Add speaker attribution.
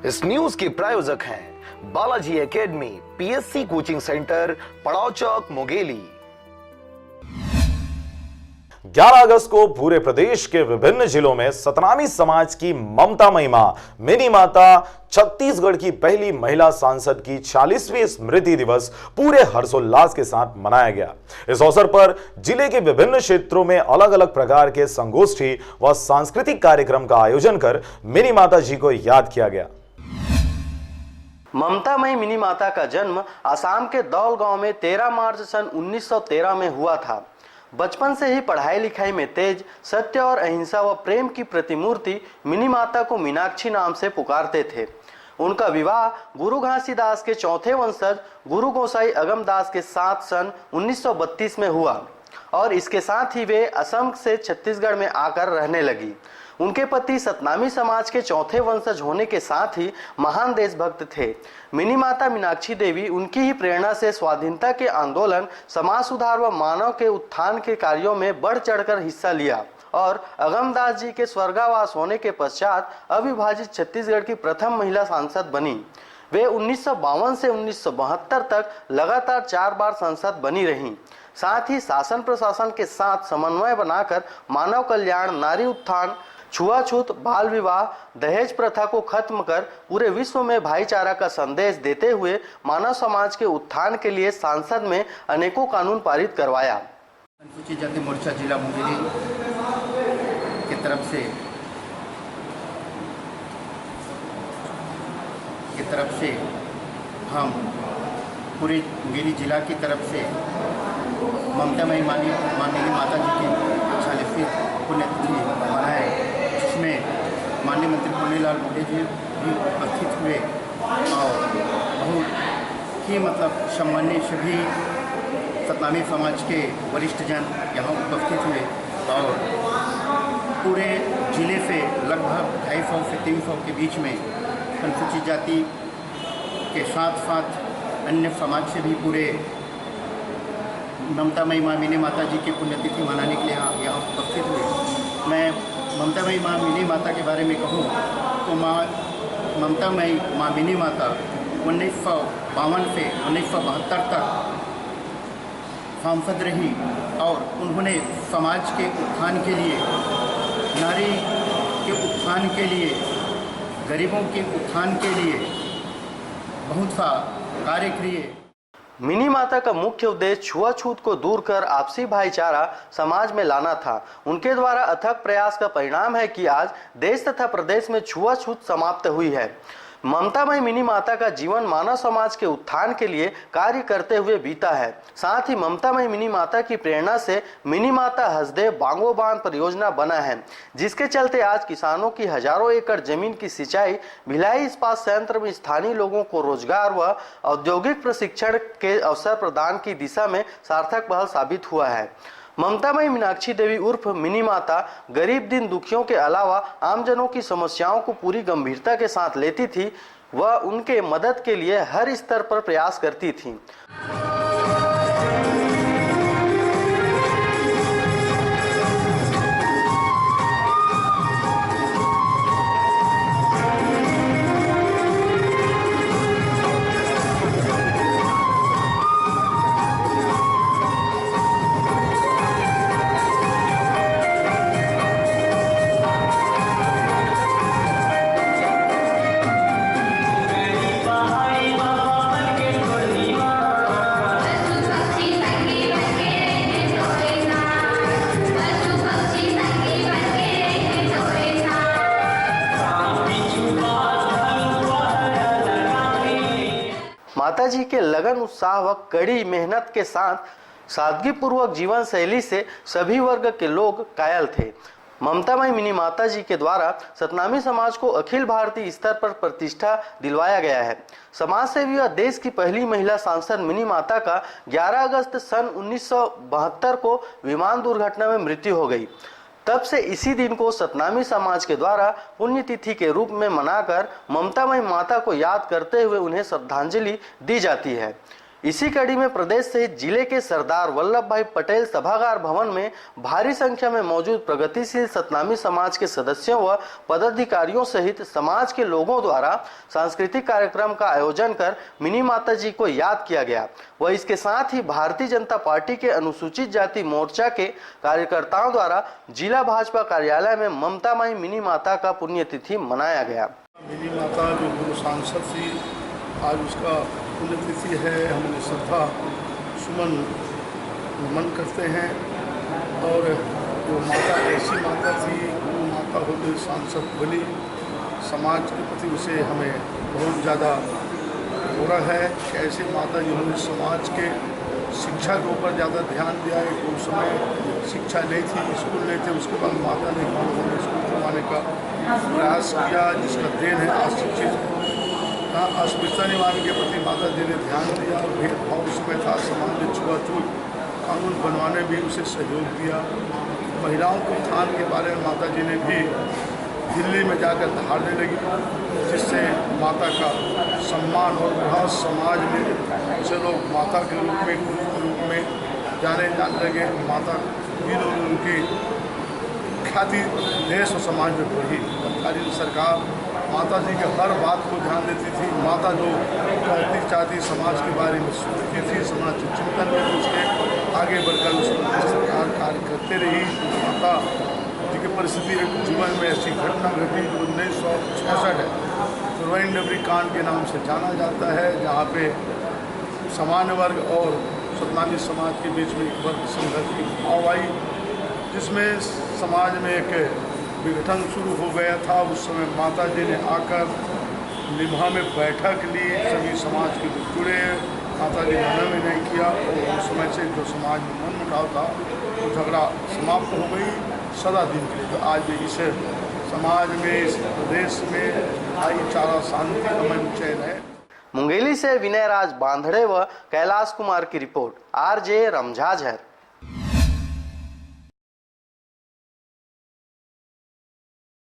Speaker 1: इस न्यूज के प्रायोजक हैं Balaji academy, PSC coaching centre, पड़ाव चौक, मुंगेली।
Speaker 2: 11 अगस्त को पूरे प्रदेश के विभिन्न जिलों में सतनामी समाज की ममता महिमा मिनी माता छत्तीसगढ़ की पहली महिला सांसद की 40वीं स्मृति दिवस पूरे हर्षोल्लास के साथ मनाया गया। इस अवसर पर जिले के विभिन्न क्षेत्रों में अलग अलग प्रकार के संगोष्ठी व सांस्कृतिक कार्यक्रम का आयोजन कर मिनी माता जी को याद किया गया।
Speaker 3: ममतामयी मिनी माता का जन्म असम के दौल गांव में 13 मार्च सन 1913 में हुआ था। बचपन से ही पढ़ाई लिखाई में तेज, सत्य और अहिंसा व प्रेम की प्रतिमूर्ति मिनी माता को मीनाक्षी नाम से पुकारते थे। उनका विवाह गुरु घासीदास के चौथे वंशज गुरु गोसाई अगमदास के साथ सन 1932 में हुआ और इसके साथ ही वे असम से छत्तीसगढ़ में आकर रहने लगी। उनके पति सतनामी समाज के चौथे वंशज होने के साथ ही महान देशभक्त थे। मिनी माता मीनाक्षी देवी उनकी ही प्रेरणा से स्वाधीनता के आंदोलन, समाज सुधार व मानव के उत्थान के कार्यों में बढ़ चढ़कर हिस्सा लिया और अगमदास जी के स्वर्गवास होने के पश्चात अविभाजित छत्तीसगढ़ की प्रथम महिला सांसद बनी। वे 1952 से 1972 तक लगातार 4 बार सांसद बनी रहीं। साथ ही शासन प्रशासन के साथ समन्वय बनाकर मानव कल्याण, नारी उत्थान, छुआछूत, बाल विवाह, दहेज प्रथा को खत्म कर पूरे विश्व में भाईचारा का संदेश देते हुए मानव समाज के उत्थान के लिए संसद में अनेकों कानून पारित करवाया।
Speaker 4: अनुसूचित जाति मोर्चा जिला मुंगेली की तरफ से हम पूरे मुंगेली जिला की तरफ से ममतामयी माननीय माता जी की 40वीं पुण्यतिथि मनाए, जिसमें माननीय मंत्री पुन्नीलाल मोदी जी भी उपस्थित हुए और बहुत ही सम्मानीय सभी सतनामी समाज के वरिष्ठ जन यहाँ उपस्थित हुए और पूरे जिले से लगभग 250 से 300 के बीच में अनुसूचित जाति के साथ साथ अन्य समाज से भी पूरे ममतामयी मिनी माता जी की पुण्यतिथि मनाने के लिए यहाँ उपस्थित हुए। मैं ममतामयी मिनी माता के बारे में कहूँ तो ममतामयी मिनी माता 1952 से 1972 तक सांसद रही और उन्होंने समाज के उत्थान के लिए, नारी के उत्थान के लिए, गरीबों के उत्थान के लिए बहुत सा कार्य किए।
Speaker 3: मिनी माता का मुख्य उद्देश्य छुआछूत को दूर कर आपसी भाईचारा समाज में लाना था। उनके द्वारा अथक प्रयास का परिणाम है कि आज देश तथा प्रदेश में छुआछूत समाप्त हुई है। ममतामयी मिनी माता का जीवन मानव समाज के उत्थान के लिए कार्य करते हुए बीता है। साथ ही ममतामयी मिनी माता की प्रेरणा से मिनी माता हसदेव बांगो बांध परियोजना बना है, जिसके चलते आज किसानों की हजारों एकड़ जमीन की सिंचाई, भिलाई इस्पात संयंत्र में स्थानीय लोगों को रोजगार व औद्योगिक प्रशिक्षण के अवसर प्रदान की दिशा में सार्थक पहल साबित हुआ है। ममतामयी मीनाक्षी देवी उर्फ मिनी माता गरीब दिन दुखियों के अलावा आमजनों की समस्याओं को पूरी गंभीरता के साथ लेती थी व उनके मदद के लिए हर स्तर पर प्रयास करती थी। माताजी के लगन, उत्साह व कड़ी मेहनत के साथ सादगीपूर्वक जीवन शैली से सभी वर्ग के लोग कायल थे। ममतामयी मिनी माता जी के द्वारा सतनामी समाज को अखिल भारतीय स्तर पर प्रतिष्ठा दिलवाया गया है। समाज सेवी व देश की पहली महिला सांसद मिनी माता का 11 अगस्त सन 1972 को विमान दुर्घटना में मृत्यु हो गई। तब से इसी दिन को सतनामी समाज के द्वारा पुण्यतिथि के रूप में मनाकर ममतामयी माता को याद करते हुए उन्हें श्रद्धांजलि दी जाती है। इसी कड़ी में प्रदेश सहित जिले के सरदार वल्लभ भाई पटेल सभागार भवन में भारी संख्या में मौजूद प्रगतिशील सतनामी समाज के सदस्यों व पदाधिकारियों सहित समाज के लोगों द्वारा सांस्कृतिक कार्यक्रम का आयोजन कर मिनी माता जी को याद किया गया। वह इसके साथ ही भारतीय जनता पार्टी के अनुसूचित जाति मोर्चा के कार्यकर्ताओं द्वारा जिला भाजपा कार्यालय में ममता माई मिनी माता का पुण्यतिथि मनाया गया।
Speaker 5: मिनी माता जो पूर्व सांसद थी, आज उसका पुण्यतिथि है। हम उन्हें श्रद्धा सुमन नमन करते हैं। और जो माता ऐसी माता थी, वो माता होते सांसद बनी, समाज के प्रति उसे हमें बहुत ज़्यादा गौरव है कि ऐसे माता जिन्होंने समाज के शिक्षा के ऊपर ज़्यादा ध्यान दिया है। उस समय शिक्षा नहीं थी, स्कूल नहीं थे, उसके बाद माता ने स्कूल करवाने का प्रयास किया, जिसका देन है आज शिक्षित। अस्पृश्यता निवारण के प्रति माता जी ने ध्यान दिया। भेदभाव उस समय था, समाज में छुआछूत कानून बनवाने भी उसे सहयोग दिया। महिलाओं के उत्थान के बारे में माता जी ने भी दिल्ली में जाकर धारने लगी, जिससे माता का सम्मान और विकास समाज में उसे लोग माता के रूप में जाने लगे। माता भी लोग उनकी ख्याति देश और समाज में बढ़ी। तत्कालीन सरकार माता जी के हर बात को ध्यान देती थी। माता जो कहती चाहती समाज के बारे में सोचती थी, समाज के चिंतन में उसके आगे बढ़कर उस सरकार कार्य करते रही। माता जी की परिस्थिति एक जीवन में ऐसी घटना घटी जो 1966 है, रोइन डबरी कांड के नाम से जाना जाता है, जहाँ पे सामान्य वर्ग और सतनामी समाज के बीच में एक वर्ग संघर्ष की भाव आई, जिसमें समाज में एक विघटन शुरू हो गया था। उस समय माता जी ने आकर निभा में बैठक ली, सभी समाज के लोग जुड़े, माता जी ने निर्णय किया और उस समय से जो समाज में मनमुटाव था वो झगड़ा समाप्त हो गई सदा दिन के लिए। तो आज भी इस समाज में, इस प्रदेश में भाईचारा, शांति, अमन, चैन है।
Speaker 3: मुंगेली से विनय राज बांधड़े व कैलाश कुमार की रिपोर्ट। आरजे रमझाझर।